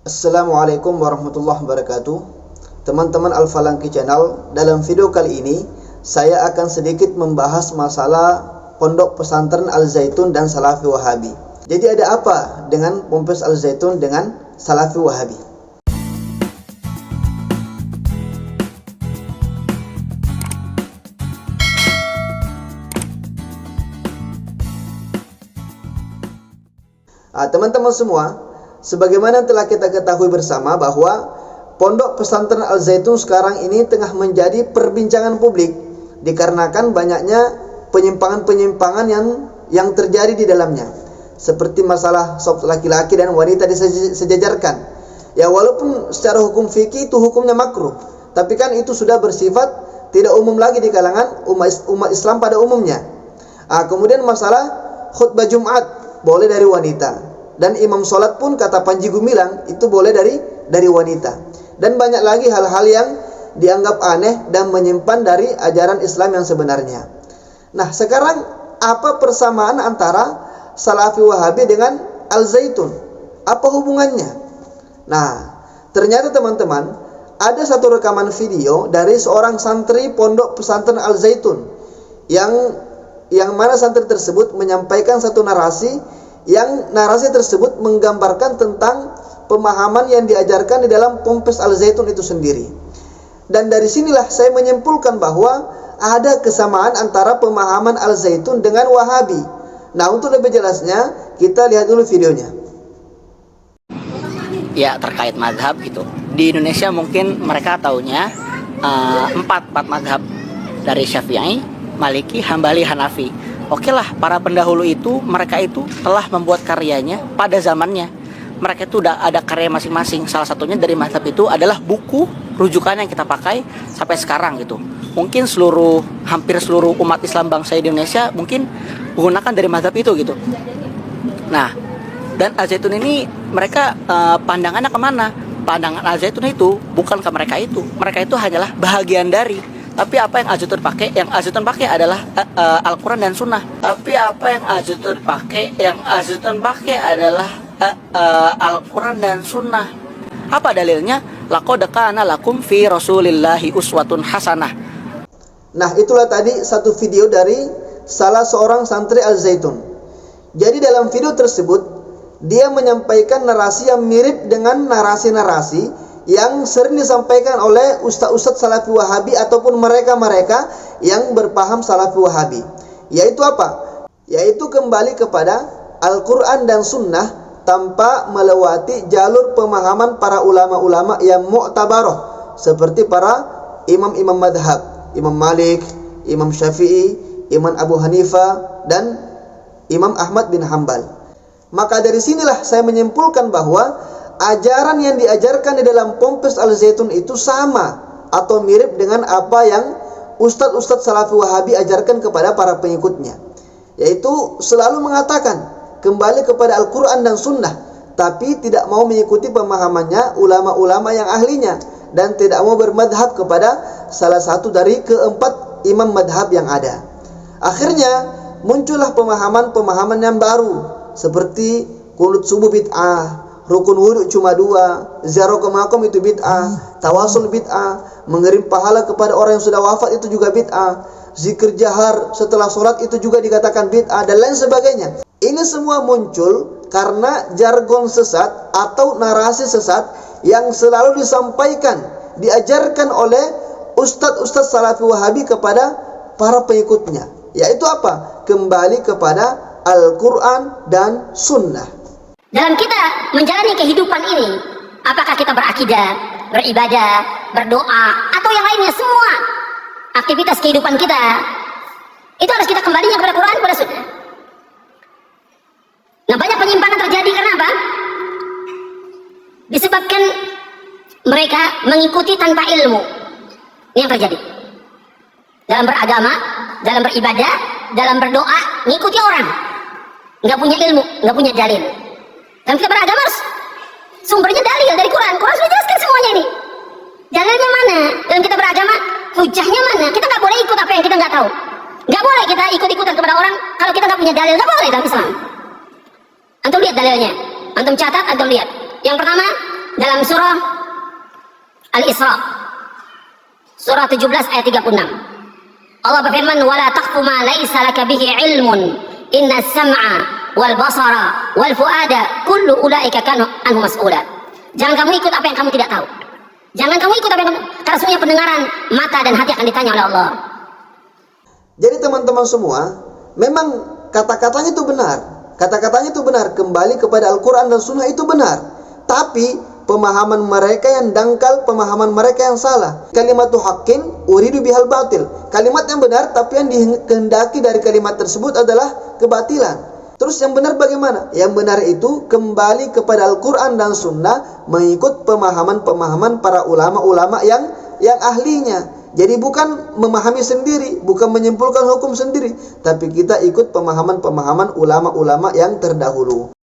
Assalamualaikum warahmatullahi wabarakatuh. Teman-teman Al-Falangki Channel, dalam video kali ini saya akan sedikit membahas masalah Pondok Pesantren Al-Zaitun dan Salafi Wahabi. Jadi ada apa dengan Ponpes Al-Zaitun dengan Salafi Wahabi? Teman-teman semua, sebagaimana telah kita ketahui bersama bahwa Pondok Pesantren Al-Zaitun sekarang ini tengah menjadi perbincangan publik dikarenakan banyaknya penyimpangan-penyimpangan yang terjadi di dalamnya, seperti masalah sop laki-laki dan wanita disejajarkan. Ya, walaupun secara hukum fikih itu hukumnya makruh, tapi kan itu sudah bersifat tidak umum lagi di kalangan umat Islam pada umumnya. Kemudian masalah khutbah Jumat boleh dari wanita, dan imam sholat pun kata Panji Gumilang itu boleh dari wanita, dan banyak lagi hal-hal yang dianggap aneh dan menyimpan dari ajaran Islam yang sebenarnya. Nah, sekarang apa persamaan antara Salafi Wahabi dengan Al-Zaitun? Apa hubungannya? Nah, ternyata teman-teman, ada satu rekaman video dari seorang santri Pondok Pesantren Al-Zaitun yang mana santri tersebut menyampaikan satu narasi yang narasi tersebut menggambarkan tentang pemahaman yang diajarkan di dalam Ponpes Al-Zaitun itu sendiri. Dan dari sinilah saya menyimpulkan bahwa ada kesamaan antara pemahaman Al-Zaitun dengan Wahabi. Nah, untuk lebih jelasnya kita lihat dulu videonya. Ya, terkait mazhab gitu. Di Indonesia mungkin mereka taunya empat mazhab, dari Syafi'i, Maliki, Hambali, Hanafi. Oke lah, para pendahulu itu, mereka itu telah membuat karyanya pada zamannya. Mereka itu udah ada karya masing-masing. Salah satunya dari mazhab itu adalah buku rujukan yang kita pakai sampai sekarang gitu. Mungkin hampir seluruh umat Islam bangsa Indonesia mungkin menggunakan dari mazhab itu gitu. Nah, dan Al-Zaitun ini mereka pandangannya kemana? Pandangan Al-Zaitun itu bukan ke mereka itu. Mereka itu hanyalah bahagian dari. Tapi apa yang Al-Zaitun pakai? Yang Al-Zaitun pakai adalah Al-Quran dan Sunnah. Tapi apa yang Al-Zaitun pakai? Yang Al-Zaitun pakai adalah Al-Quran dan Sunnah. Apa dalilnya? Laqad kana lakum fi Rasulillahi uswatun hasanah. Nah, itulah tadi satu video dari salah seorang santri Al-Zaitun. Jadi dalam video tersebut dia menyampaikan narasi yang mirip dengan narasi-narasi yang sering disampaikan oleh ustaz-ustaz Salafi Wahabi ataupun mereka-mereka yang berpaham Salafi Wahabi. Yaitu apa? Yaitu kembali kepada Al-Quran dan Sunnah tanpa melewati jalur pemahaman para ulama-ulama yang mu'tabarah, seperti para imam-imam madhab, Imam Malik, Imam Syafi'i, Imam Abu Hanifah, dan Imam Ahmad bin Hanbal. Maka dari sinilah saya menyimpulkan bahwa ajaran yang diajarkan di dalam Ponpes Al-Zaitun itu sama atau mirip dengan apa yang ustadz-ustadz Salafi Wahabi ajarkan kepada para pengikutnya, yaitu selalu mengatakan kembali kepada Al-Quran dan Sunnah, tapi tidak mau mengikuti pemahamannya ulama-ulama yang ahlinya, dan tidak mau bermadhab kepada salah satu dari keempat imam madhab yang ada. Akhirnya muncullah pemahaman-pemahaman yang baru, seperti kunut subuh bid'ah, rukun wudhu cuma 2, ziarah ke makam itu bid'ah, tawasul bid'ah, mengirim pahala kepada orang yang sudah wafat itu juga bid'ah, zikir jahar setelah sholat itu juga dikatakan bid'ah, dan lain sebagainya. Ini semua muncul karena jargon sesat atau narasi sesat yang selalu disampaikan, diajarkan oleh ustadz-ustadz Salafi Wahabi kepada para pengikutnya. Yaitu apa? Kembali kepada Al-Quran dan Sunnah. Dalam kita menjalani kehidupan ini, apakah kita berakidah, beribadah, berdoa, atau yang lainnya, semua aktivitas kehidupan kita itu harus kita kembalinya kepada Quran, kepada Sunnah. Nah, banyak penyimpangan terjadi karena apa? Disebabkan mereka mengikuti tanpa ilmu. Ini yang terjadi dalam beragama, dalam beribadah, dalam berdoa, ngikuti orang, nggak punya ilmu, nggak punya dalil. Dan kita beragama harus sumbernya dalil dari Quran. Quran sudah jelaskan semuanya ini. Dalilnya mana? Dalam kita beragama, hujahnya mana? Kita nggak boleh ikut apa yang kita nggak tahu. Nggak boleh kita ikut-ikutan kepada orang kalau kita nggak punya dalil. Nggak boleh dalam Islam. Antum lihat dalilnya. Antum catat, antum lihat. Yang pertama, dalam surah Al-Isra, surah 17 ayat 36. Allah berfirman, "Wala taqfu ma laisa laka bihi ilmun, inna as-sam'a wal basara wal fuada kullu ulaika kanu anhu mas'ula." Jangan kamu ikut apa yang kamu tidak tahu. Jangan kamu ikut apa yang kamu, karena semuanya pendengaran, mata dan hati akan ditanya oleh Allah. Jadi teman-teman semua, memang kata-katanya itu benar. Kata-katanya itu benar, kembali kepada Al-Quran dan Sunnah itu benar. Tapi pemahaman mereka yang dangkal, pemahaman mereka yang salah. Kalimatu haqqin uridu bihal batil. Kalimat yang benar, tapi yang dikehendaki dari kalimat tersebut adalah kebatilan. Terus yang benar bagaimana? Yang benar itu kembali kepada Al-Quran dan Sunnah, mengikut pemahaman-pemahaman para ulama-ulama yang ahlinya. Jadi bukan memahami sendiri, bukan menyimpulkan hukum sendiri, tapi kita ikut pemahaman-pemahaman ulama-ulama yang terdahulu.